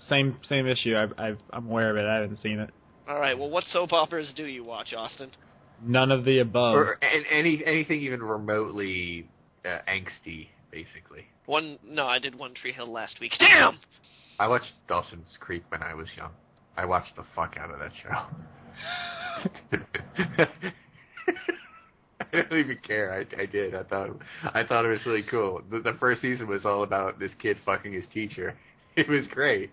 Same issue. I'm aware of it. I haven't seen it. All right. Well, what soap operas do you watch, Austin? None of the above. Or anything even remotely angsty, basically. No, I did One Tree Hill last week. Damn! I watched Dawson's Creek when I was young. I watched the fuck out of that show. I don't even care. I did. I thought it was really cool. The first season was all about this kid fucking his teacher. It was great.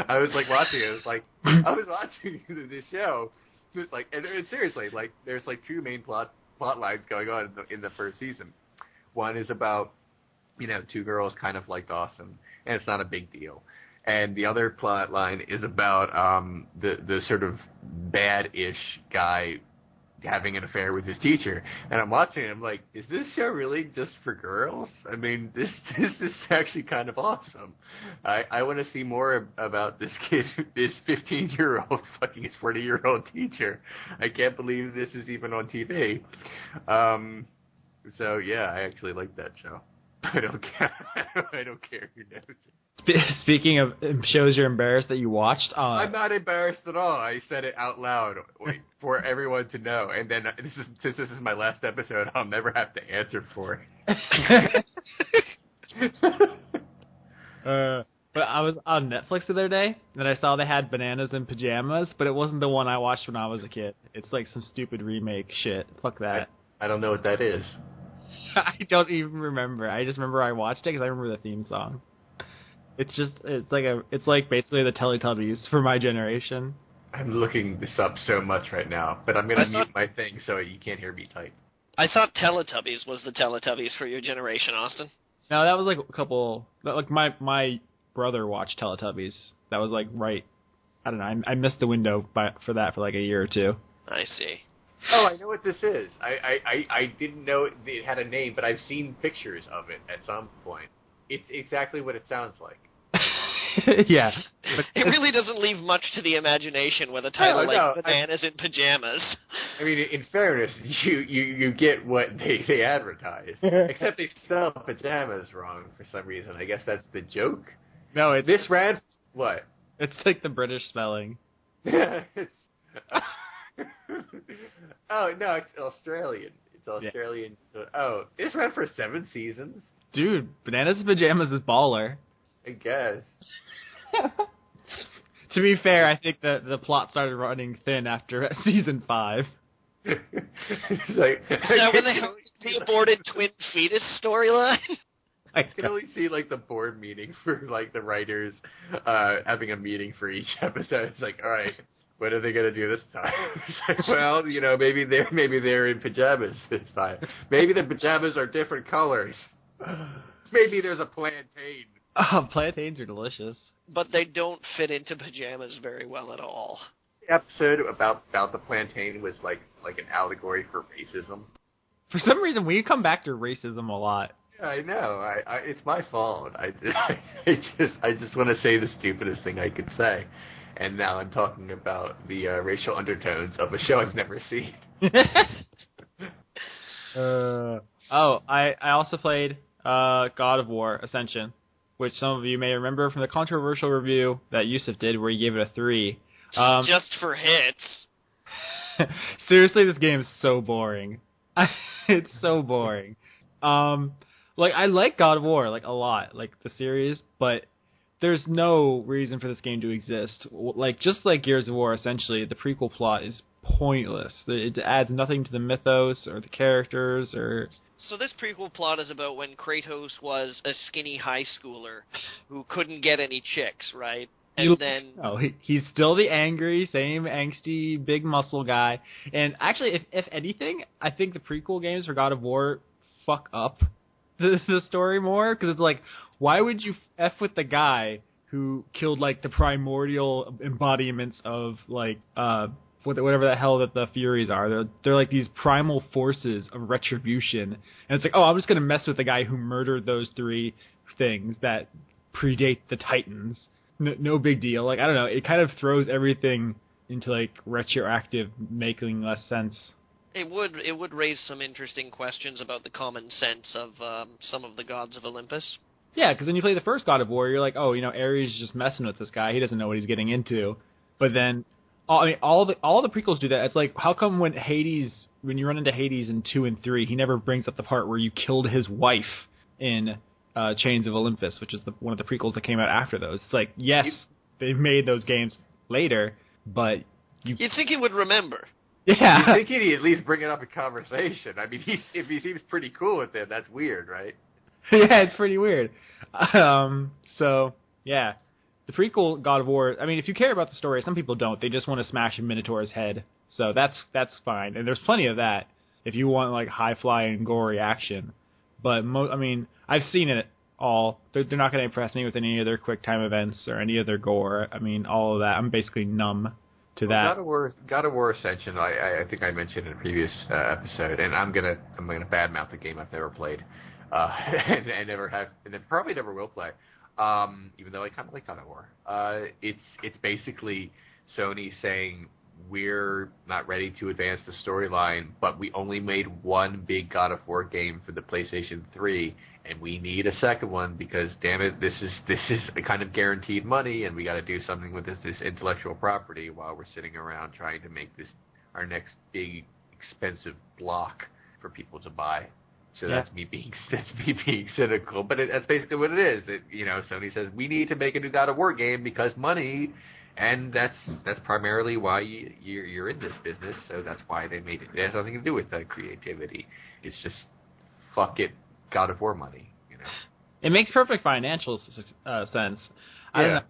I was like watching it. It was like I was watching this show. It was like, and seriously, like there's like 2 main plot lines going on in the first season. One is about 2 girls kind of like Dawson, and it's not a big deal. And the other plot line is about the sort of bad-ish guy having an affair with his teacher. And I'm watching it, I'm like, is this show really just for girls? I mean, this is actually kind of awesome. I want to see more about this kid, this 15-year-old fucking his 40-year-old teacher. I can't believe this is even on TV. So yeah, I actually like that show. I don't care. I don't care who knows it. Speaking of shows you're embarrassed that you watched, I'm not embarrassed at all. I said it out loud for everyone to know. And then since this is my last episode, I'll never have to answer for it. But I was on Netflix the other day, and I saw they had Bananas in Pajamas, but it wasn't the one I watched when I was a kid. It's like some stupid remake shit. Fuck that. I don't know what that is. I don't even remember. I just remember I watched it because I remember the theme song. It's like basically the Teletubbies for my generation. I'm looking this up so much right now, but I'm gonna mute my thing so you can't hear me type. I thought Teletubbies was the Teletubbies for your generation, Austin. No, that was like a couple. Like my brother watched Teletubbies. That was like right. I don't know. I missed the window for that for like a year or 2. I see. Oh, I know what this is. I didn't know it had a name, but I've seen pictures of it at some point. It's exactly what it sounds like. Yeah. It really doesn't leave much to the imagination with a title Bananas in Pajamas. I mean, in fairness, you get what they advertise. Except they spell pajamas wrong for some reason. I guess that's the joke. No, it's... This ran... What? It's like the British spelling. It's... Oh, no, it's Australian. It's Australian. Yeah. Oh, this ran for 7 seasons? Dude, Bananas in Pajamas is baller. I guess. To be fair, I think the plot started running thin after season 5. It's like... Now when they have the aborted twin fetus storyline? I can only see, like, the board meeting for, like, the writers having a meeting for each episode. It's like, all right, what are they going to do this time? It's like, well, you know, maybe they're in pajamas this time. Maybe the pajamas are different colors. Maybe there's a plantain. Oh, plantains are delicious. But they don't fit into pajamas very well at all. The episode about the plantain was like an allegory for racism. For some reason, we come back to racism a lot. Yeah, I know. It's my fault. I just want to say the stupidest thing I could say, and now I'm talking about the racial undertones of a show I've never seen. I also played God of War Ascension, which some of you may remember from the controversial review that Yusuf did where he gave it a 3. Just for hits. Seriously, this game is so boring. It's so boring. I like God of War, like, a lot, like, the series, but there's no reason for this game to exist. Like, just like Gears of War, essentially, the prequel plot is pointless. It adds nothing to the mythos or the characters or... So this prequel plot is about when Kratos was a skinny high schooler who couldn't get any chicks, right? And he's still the angry, same angsty, big muscle guy. And actually, if anything, I think the prequel games for God of War fuck up the story more, because it's like, why would you F with the guy who killed, like, the primordial embodiments of, like, whatever the hell that the Furies are. They're like these primal forces of retribution. And it's like, oh, I'm just going to mess with the guy who murdered those 3 things that predate the Titans. No big deal. Like, I don't know. It kind of throws everything into, like, retroactive, making less sense. It would raise some interesting questions about the common sense of some of the gods of Olympus. Yeah, because when you play the first God of War, you're like, oh, you know, Ares is just messing with this guy. He doesn't know what he's getting into. But then, all the prequels do that. It's like, how come when you run into Hades in 2 and 3, he never brings up the part where you killed his wife in Chains of Olympus, which is one of the prequels that came out after those. It's like, yes, they've made those games later, but you'd think he would remember. Yeah. You'd think he'd at least bring it up in conversation. I mean, if he seems pretty cool with it, that's weird, right? Yeah, it's pretty weird. So, yeah. The prequel God of War, I mean, if you care about the story, some people don't. They just want to smash a Minotaur's head. So that's fine. And there's plenty of that if you want, like, high-flying, gory action. But, I mean, I've seen it all. They're not going to impress me with any of their quick-time events or any of their gore. I mean, all of that. I'm basically numb to that. God of War Ascension, I think I mentioned in a previous episode, and I'm gonna badmouth the game I've never played, and never have, and probably never will play. Even though I kind of like God of War. It's basically Sony saying we're not ready to advance the storyline, but we only made one big God of War game for the PlayStation 3, and we need a second one because, damn it, this is a kind of guaranteed money, and we got to do something with this intellectual property while we're sitting around trying to make this our next big expensive block for people to buy. So that's me being cynical, but that's basically what it is. Sony says we need to make a new God of War game because money, and that's primarily why you're in this business. So that's why they made it. It has nothing to do with creativity. It's just fuck it, God of War money. It makes perfect financial sense. I don't know.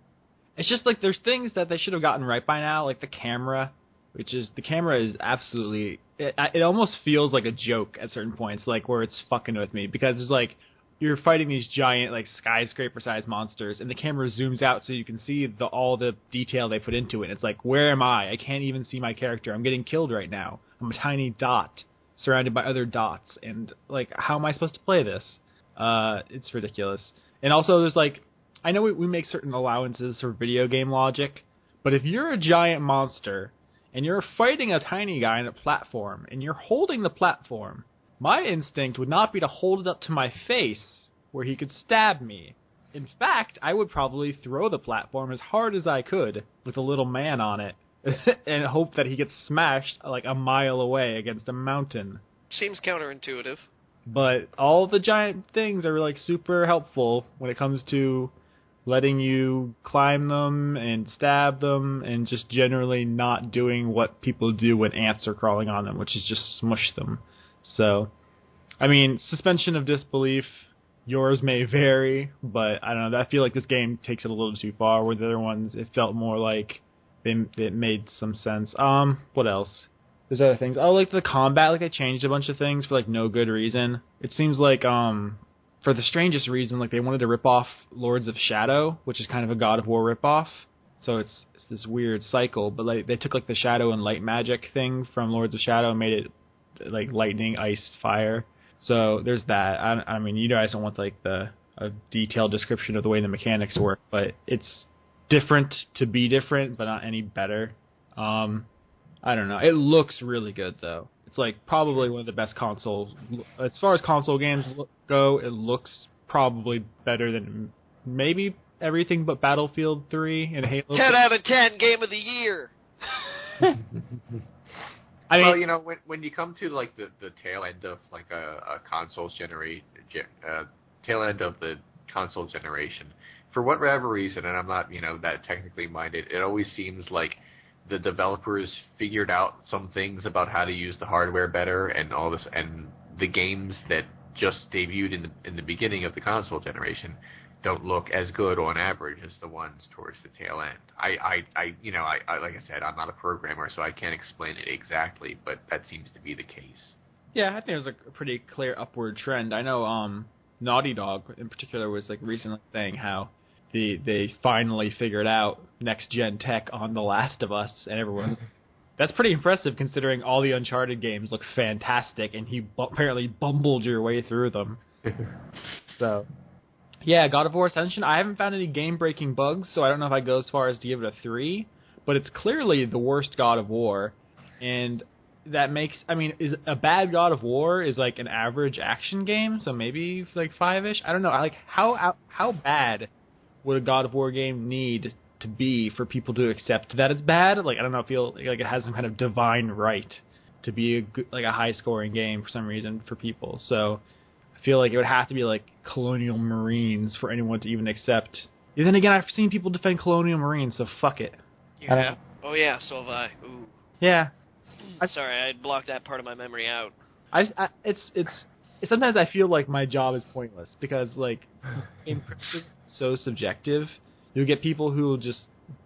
It's just like there's things that they should have gotten right by now, like the camera. The camera is absolutely, it almost feels like a joke at certain points, like where it's fucking with me, because it's like, you're fighting these giant, like, skyscraper-sized monsters, and the camera zooms out so you can see all the detail they put into it, and it's like, where am I? I can't even see my character. I'm getting killed right now. I'm a tiny dot surrounded by other dots, and like, how am I supposed to play this? It's ridiculous. And also, there's like, I know we make certain allowances for video game logic, but if you're a giant monster and you're fighting a tiny guy on a platform and you're holding the platform, my instinct would not be to hold it up to my face where he could stab me. In fact, I would probably throw the platform as hard as I could with a little man on it and hope that he gets smashed like a mile away against a mountain. Seems counterintuitive. But all the giant things are like super helpful when it comes to letting you climb them and stab them and just generally not doing what people do when ants are crawling on them, which is just smush them. So, I mean, suspension of disbelief, yours may vary, but I don't know, I feel like this game takes it a little too far, where the other ones, it felt more like it made some sense. What else? There's other things. Oh, like the combat, like they changed a bunch of things for like no good reason. It seems like, for the strangest reason, like they wanted to rip off Lords of Shadow, which is kind of a God of War ripoff. So it's this weird cycle, but like they took like the shadow and light magic thing from Lords of Shadow and made it like lightning, ice, fire. So there's that. I mean, you guys don't want like a detailed description of the way the mechanics work, but it's different to be different, but not any better. I don't know. It looks really good though. It's like probably one of the best consoles. As far as console games go, it looks probably better than maybe everything but Battlefield 3 and Halo. 10 out of 10, game of the year. I mean, well, you know, when you come to like the tail end of like a tail end of the console generation, for whatever reason, and I'm not that technically minded, it always seems like the developers figured out some things about how to use the hardware better and all this, and the games that just debuted in the beginning of the console generation don't look as good on average as the ones towards the tail end. I like I said, I'm not a programmer, so I can't explain it exactly, but that seems to be the case. Yeah, I think there's a pretty clear upward trend. I know Naughty Dog in particular was like recently saying how they finally figured out next-gen tech on The Last of Us, and everyone's... That's pretty impressive considering all the Uncharted games look fantastic, and he apparently bumbled your way through them. So, yeah, God of War Ascension, I haven't found any game-breaking bugs, so I don't know if I go as far as to give it a 3, but it's clearly the worst God of War, and that makes... I mean, is a bad God of War is like an average action game, so maybe like 5-ish? I don't know. Like, how bad would a God of War game need to be for people to accept that it's bad? Like, I don't know, I feel like it has some kind of divine right to be a high-scoring game for some reason for people. So I feel like it would have to be like Colonial Marines for anyone to even accept. And then again, I've seen people defend Colonial Marines, so fuck it. Yeah. Oh yeah, so have I. Ooh. Yeah. Sorry, I blocked that part of my memory out. It's sometimes I feel like my job is pointless because like in so subjective. You'll get people who will just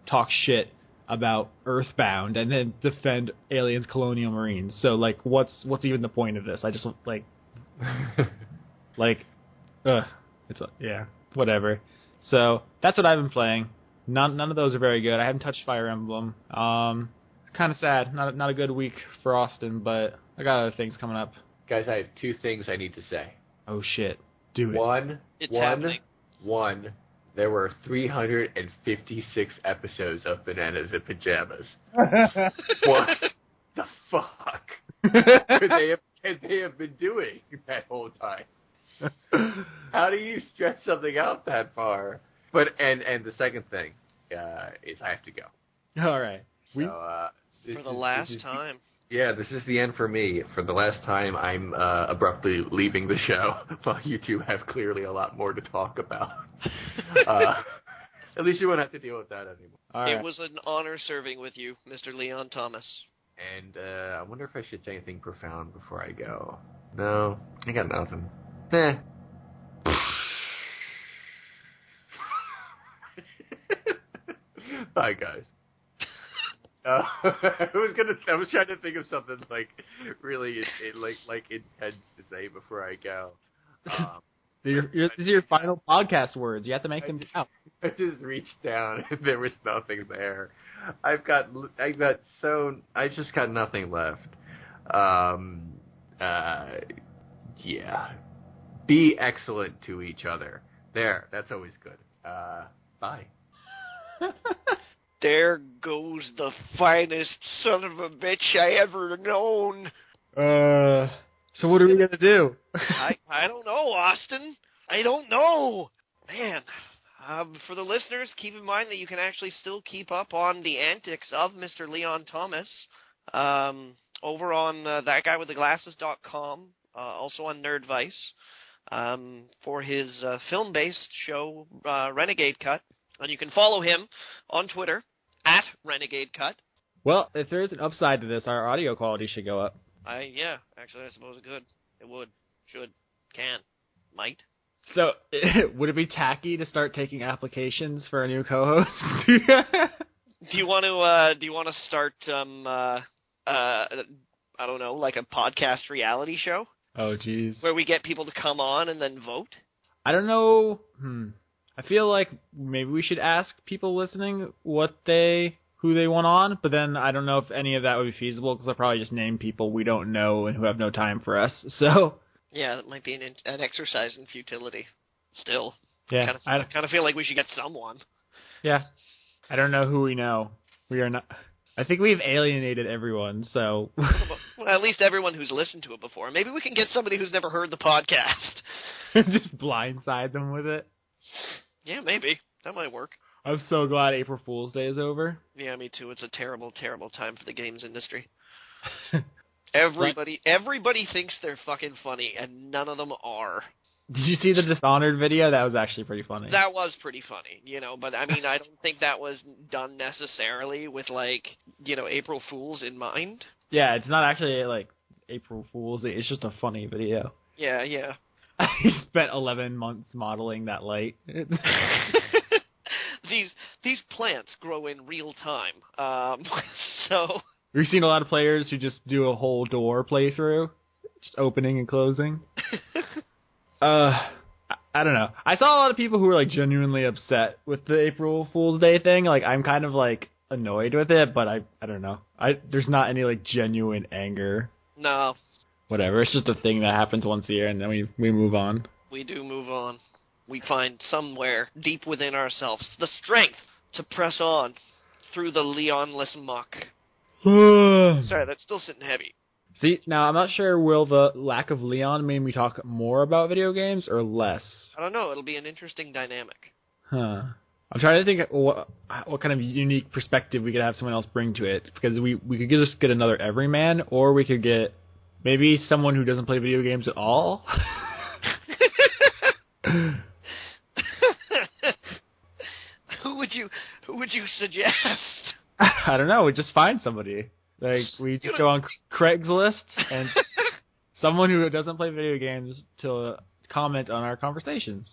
talk shit about Earthbound and then defend Aliens Colonial Marines. So like what's even the point of this? I just like yeah, whatever. So that's what I've been playing. None of those are very good. I haven't touched Fire Emblem. It's kind of sad. Not a good week for Austin, but I got other things coming up. Guys, I have two things I need to say. Oh shit. Do it. One, there were 356 episodes of Bananas and Pajamas. What the fuck could they have been doing that whole time? How do you stretch something out that far? But and the second thing is I have to go. All right. So, for the last time. Yeah, this is the end for me. For the last time, I'm abruptly leaving the show, while you two have clearly a lot more to talk about. At least you won't have to deal with that anymore. All right. It was an honor serving with you, Mr. Leon Thomas. And I wonder if I should say anything profound before I go. No, I got nothing. Bye, guys. I was trying to think of something like really like intense to say before I go. These are your final podcast words. You have to make them count. I just reached down and there was nothing there. I just got nothing left. Yeah. Be excellent to each other. There, that's always good. Bye. There goes the finest son of a bitch I ever known. So what are we gonna do? I don't know, Austin. I don't know. Man, for the listeners, keep in mind that you can actually still keep up on the antics of Mr. Leon Thomas over on thatguywiththeglasses.com, also on Nerdvice, for his film-based show, Renegade Cut. And you can follow him on Twitter, @Renegade Cut. Well, if there is an upside to this, our audio quality should go up. Yeah, actually, I suppose it could. It would. Should. Can. Might. So, would it be tacky to start taking applications for a new co-host? Do you want to start I don't know, like a podcast reality show Oh, jeez. where we get people to come on and then vote? I don't know. I feel like maybe we should ask people listening who they want on, but then I don't know if any of that would be feasible because I'll probably just name people we don't know and who have no time for us. So yeah, that might be an exercise in futility. Still, yeah, I kind of feel like we should get someone. Yeah, I don't know who we know. We are not. I think we've alienated everyone. So well, at least everyone who's listened to it before. Maybe we can get somebody who's never heard the podcast. just blindside them with it. Yeah, maybe that might work. I'm so glad April Fool's Day is over. Yeah, me too. It's a terrible, terrible time for the games industry. Everybody thinks they're fucking funny, and none of them are. Did you see the Dishonored video? That was actually pretty funny. That was pretty funny, but I mean, I don't think that was done necessarily with, April Fools in mind. Yeah, it's not actually, April Fool's Day. It's just a funny video. Yeah, yeah. I spent 11 months modeling that light. These plants grow in real time, so... We've seen a lot of players who just do a whole door playthrough, just opening and closing. I don't know. I saw a lot of people who were genuinely upset with the April Fool's Day thing. I'm kind of annoyed with it, but I don't know. There's not any genuine anger. No. Whatever. It's just a thing that happens once a year, and then we move on. We do move on. We find somewhere deep within ourselves the strength to press on through the Leonless muck. Sorry, that's still sitting heavy. See, now I'm not sure, will the lack of Leon mean we talk more about video games or less? I don't know. It'll be an interesting dynamic. Huh. I'm trying to think what kind of unique perspective we could have someone else bring to it, because we could just get another everyman, or we could get maybe someone who doesn't play video games at all. Who would you suggest? I don't know. We just find somebody. We just go on Craigslist and someone who doesn't play video games to comment on our conversations.